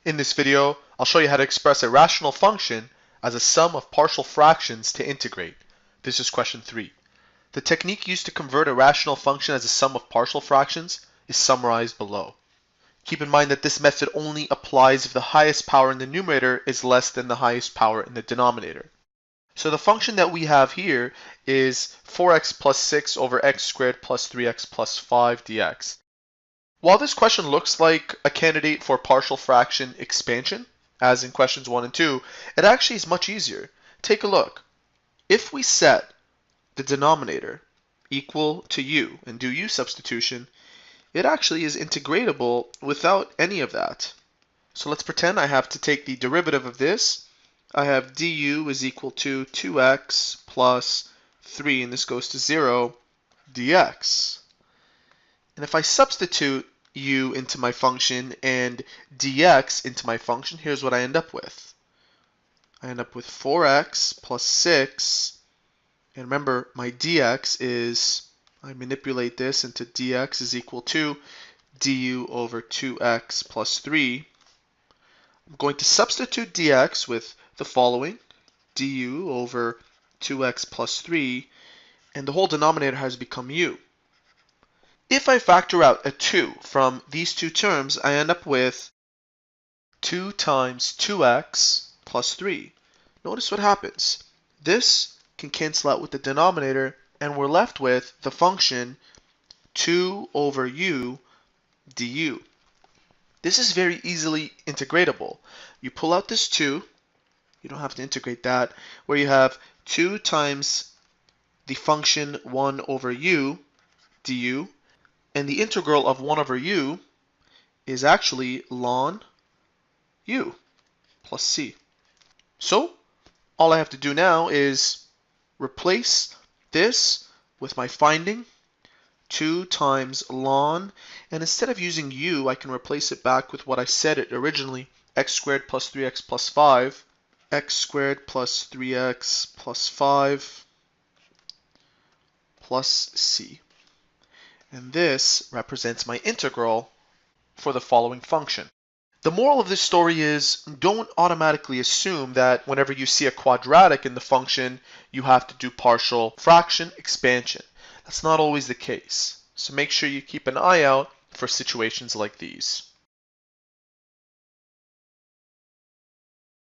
In this video, I'll show you how to express a rational function as a sum of partial fractions to integrate. This is question 3. The technique used to convert a rational function as a sum of partial fractions is summarized below. Keep in mind that this method only applies if the highest power in the numerator is less than the highest power in the denominator. So the function that we have here is 4x plus 6 over x squared plus 3x plus 5 dx. While this question looks like a candidate for partial fraction expansion, as in questions 1 and 2, it actually is much easier. Take a look. If we set the denominator equal to u and do u substitution, it actually is integratable without any of that. So let's pretend I have to take the derivative of this. I have du is equal to 2x plus 3, and this goes to 0, dx. And if I substitute u into my function and dx into my function, here's what I end up with. I end up with 4x plus 6, and remember my dx is, I manipulate this into dx is equal to du over 2x plus 3. I'm going to substitute dx with the following, du over 2x plus 3, and the whole denominator has become u. If I factor out a 2 from these two terms, I end up with 2 times 2x plus 3. Notice what happens. This can cancel out with the denominator, and we're left with the function 2 over u du. This is very easily integratable. You pull out this 2, you don't have to integrate that, where you have 2 times the function 1 over u du, and the integral of 1 over u is actually ln u plus c. So all I have to do now is replace this with my finding, 2 times ln, and instead of using u, I can replace it back with what I said it originally, x squared plus 3x plus 5, x squared plus 3x plus 5 plus c. And this represents my integral for the following function. The moral of this story is don't automatically assume that whenever you see a quadratic in the function, you have to do partial fraction expansion. That's not always the case. So make sure you keep an eye out for situations like these.